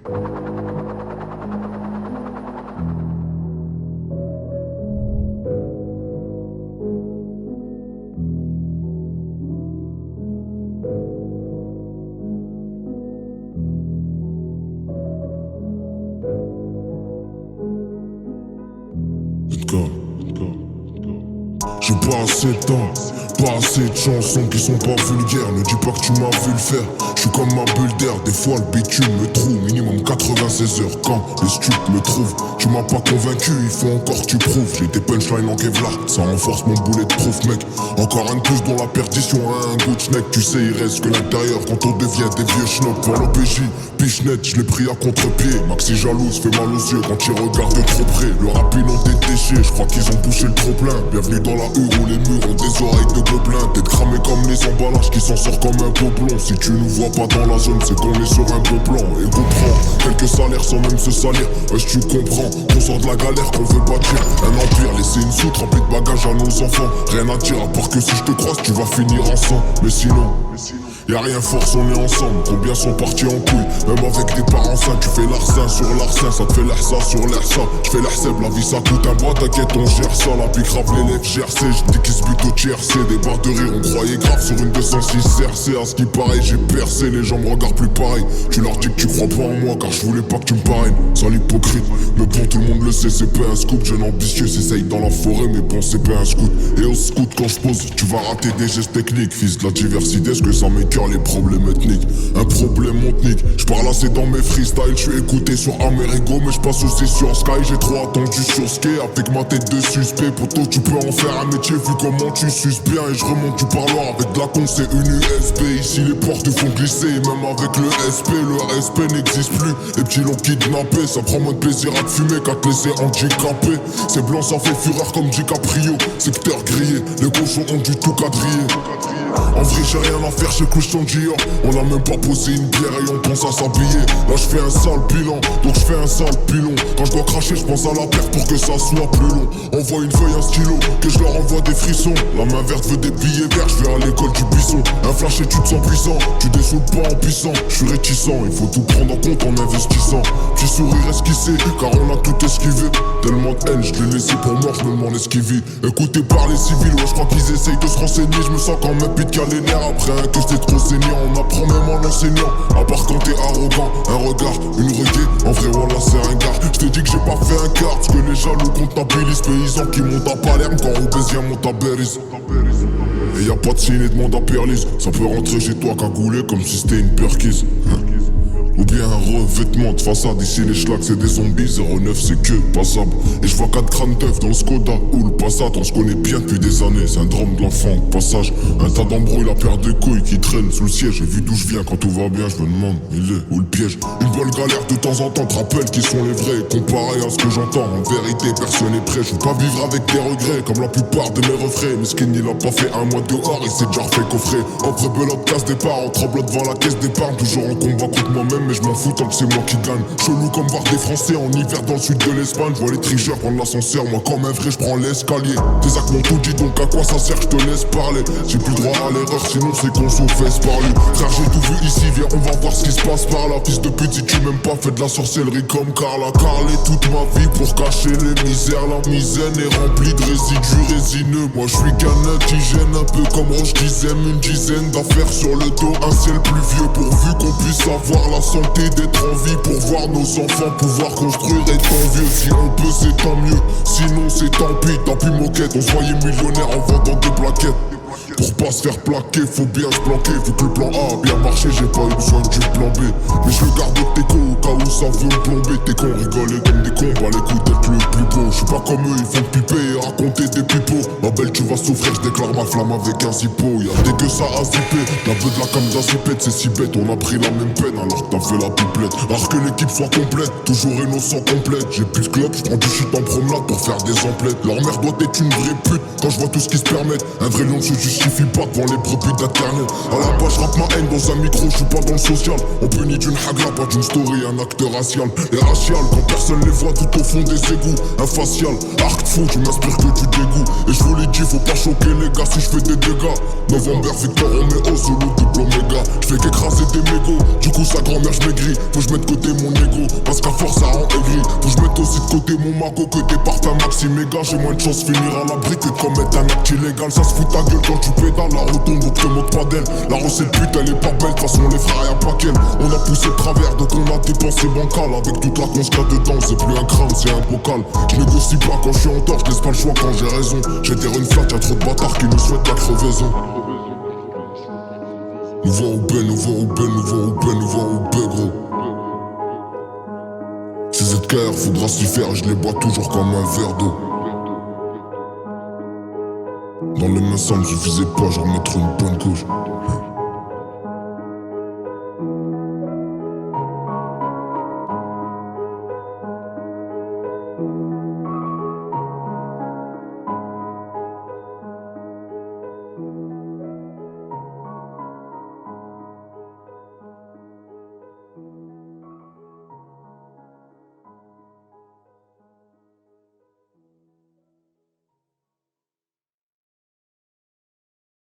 J'ai pas assez de temps, pas assez de chansons qui sont pas vulgaires. Ne dis pas que tu m'as vu le faire. Je suis comme ma bulle d'air, des fois le bitume me trouve. Minimum 96 heures quand les stups me trouvent. Tu m'as pas convaincu, il faut encore que tu prouves. J'ai des punchlines en Kevlar, ça renforce mon boulet de proof mec. Encore un de plus dans la perdition, un goût de schneck. Tu sais il reste que l'intérieur quand on devient des vieux schnocks. Pour l'OPJ, pichenette, je l'ai pris à contre-pied. Maxi jalouse, fait mal aux yeux quand il regarde de trop près. Le rap ils ont détaché, je crois qu'ils ont bouché le trop plein. Bienvenue dans la où les murs ont des oreilles de gobelins. T'es cramé comme les emballages qui s'en sort comme un gobelin. Si tu nous vois pas dans la zone, c'est qu'on est sur un bon plan. Et comprends, quelques salaires sans même se salir. Wesh tu comprends, qu'on sort de la galère, qu'on veut bâtir un empire. Laisser une soute remplie de bagages à nos enfants. Rien à dire à part que si je te croise tu vas finir ensemble. Mais sinon y'a rien, force, on est ensemble. Combien sont partis en couille, même avec des parents sains. Tu fais l'arsen sur l'arsen, ça te fait l'ersa sur l'ersa. J'fais l'erseb, la vie ça coûte un bras, t'inquiète on gère ça. La pique rave l'élève GRC, j'dis qu'ils se butent au TRC. Des barres de rire, on croyait grave sur une 206 CRC. À ce qui paraît j'ai percé, les gens me regardent plus pareil. Tu leur dis que tu crois pas en moi car je voulais pas que tu me parraines. Sans l'hypocrite, mais bon tout le monde le sait, c'est pas un scoop. Jeune ambitieux s'essaye dans la forêt, mais bon c'est pas un scout. Et au scout quand je pose, tu vas rater des gestes techniques. Fils de la diversité, ce que ça m'écœure les problèmes ethniques. Un problème monte-nique, j'parle assez dans mes freestyles. J'suis écouté sur Amerigo, mais j'passe aussi sur Sky. J'ai trop attendu sur Ski avec ma tête de suspect. Poto tu peux en faire un métier vu comment tu suces bien. Et je remonte du parloir avec de la con, c'est une USB. Ici les portes font glisser, et même avec le SP, le respect n'existe plus. Les petits l'ont kidnappé, ça prend moins de plaisir à te fumer qu'à te laisser handicapé. C'est blanc, ça fait fureur comme DiCaprio. Secteur grillé, les cochons ont du tout quadrillé. En vrai j'ai rien à faire chez Christian Dior. On a même pas posé une bière et on pense à s'habiller. Là je fais un sale bilan, donc je fais un sale pilon. Quand je dois cracher je pense à la perte pour que ça soit plus long. Envoie une feuille, un stylo, que je leur envoie des frissons. La main verte veut des billets verts, je vais à l'école du buisson. Un flash et tu te sens puissant, tu dessoules pas en puissant. Je suis réticent, il faut tout prendre en compte en investissant. Petit sourire esquissé, car on a tout esquivé. Tellement de haine, je l'ai laissé pour mort, je me demande est-ce qu'il vit. Écouté par les civils, ouais je crois qu'ils essayent de se renseigner. Je me sens quand même pite qu'à les nerfs. Après un test t'es trop saignant, on apprend même en enseignant. À part quand t'es arrogant, un regard, une reggae. En vrai voilà c'est un gars. Je te dis que j'ai pas fait un quart, parce que les jaloux comptabilisent. Paysans qui montent à Palerme quand Roubaisien monte à Beris. Et y'a pas de signe et de monde à Perlis. Ça peut rentrer chez toi cagoulé comme si c'était une perquise. Ou bien un revêtement de façade. Ici les schlags c'est des zombies, 09 c'est que passable. Et je vois 4 crânes d'œufs dans le Skoda ou le Passat. On se connaît bien depuis des années, syndrome de l'enfant de passage. Un tas d'embrouilles, la paire de couilles qui traîne sous le siège. J'ai vu d'où je viens, quand tout va bien je me demande il est où le piège. Une bonne galère de temps en temps te rappelle qui sont les vrais. Comparé à ce que j'entends, en vérité personne n'est prêt. Je veux pas vivre avec des regrets comme la plupart de mes refrains. Mesquine il a pas fait un mois dehors, il s'est déjà fait coffrer. Entre belote casse départ, en tremblant devant la caisse d'épargne. Toujours en combat contre moi-même mais je m'en fous tant que c'est moi qui gagne. Chelou comme voir des Français en hiver dans le sud de l'Espagne. Je vois les tricheurs prendre l'ascenseur, moi comme un vrai je prends l'escalier. Tes actes m'ont tout dit donc à quoi ça sert, je te laisse parler. J'ai plus droit à l'erreur sinon c'est qu'on se fesse par lui. Frère j'ai tout vu ici, viens on va voir ce qui se passe par là. Fils de pute si tu m'aimes pas fais de la sorcellerie comme Carla. Carlé toute ma vie pour cacher les misères. La misaine est remplie de résidus résineux. Moi je suis qu'un indigène un peu comme Roche qui aime. Une dizaine d'affaires sur le dos, un ciel pluvieux pourvu qu'on puisse avoir la santé d'être en vie pour voir nos enfants pouvoir construire étant vieux. Si on peut c'est tant mieux, sinon c'est tant pis moquette. On se voyait millionnaire en vendant des plaquettes. Pour pas se faire plaquer, faut bien se planquer. Vu que le plan A a bien marché, j'ai pas eu besoin du plan B. Mais je le garde tes cons au cas où ça veut me plomber. Tes cons rigolent comme des cons, bah les couilles d'être le plus beau. J'suis pas comme eux, ils font piper et raconter des pipeaux. Ma belle tu vas souffrir, j'déclare ma flamme avec un zippo. Y'a dès que ça a zippé, la veuve de la cam zipette, c'est si bête. On a pris la même peine alors que t'as fait la pipelette. Alors que l'équipe soit complète, toujours innocent complète. J'ai plus de club, j'prends du shit en promenade pour faire des emplettes. Leur mère doit être une vraie pute quand je vois tout ce qu'ils se permettent. Un vrai lion se justifie pas devant les brebis d'internet. À la base j'rappe ma haine dans un micro, j'suis pas dans le social. On punit d'une hagla, pas d'une story, un acte racial et racial. Quand personne les voit tout au fond des égouts, un facial, arc fou, tu m'inspires que du dégoût. Et je vous l'ai dit, faut pas choquer les gars si je fais des dégâts. November, Victor, on met au solo, double oméga. Je fais qu'écraser des mégots, du coup sa grand-mère je maigris. Faut que je mette de côté mon ego, parce qu'à force ça rend aigri. Faut que je mette aussi de côté mon mago, que tes parfums maxi méga. J'ai moins de chance finir à l'abri que de commettre un acte illégal. Ça se fout ta gueule quand tu pédales, la rotonde, donc te moque pas d'elle. La recette pute, elle est pas belle, de toute façon les frères y'a pas qu'elle. On a poussé de travers, donc on a dépensé bancal. Avec toute la conce qu'il y a dedans, c'est plus un crâne, c'est un bocal. Je négocie pas quand je suis en tort, je laisse pas le choix quand j'ai raison. J'ai des run flat, y'a trop de bâtards qui nous souhaitent la crevaison. Nouveau Roubaix, nouveau Roubaix, nouveau Roubaix, nouveau Roubaix, gros. Ces ZKR, faudra s'y faire, je les bois toujours comme un verre d'eau. Dans les mains ça me suffisait pas, j'en remettre une bonne couche.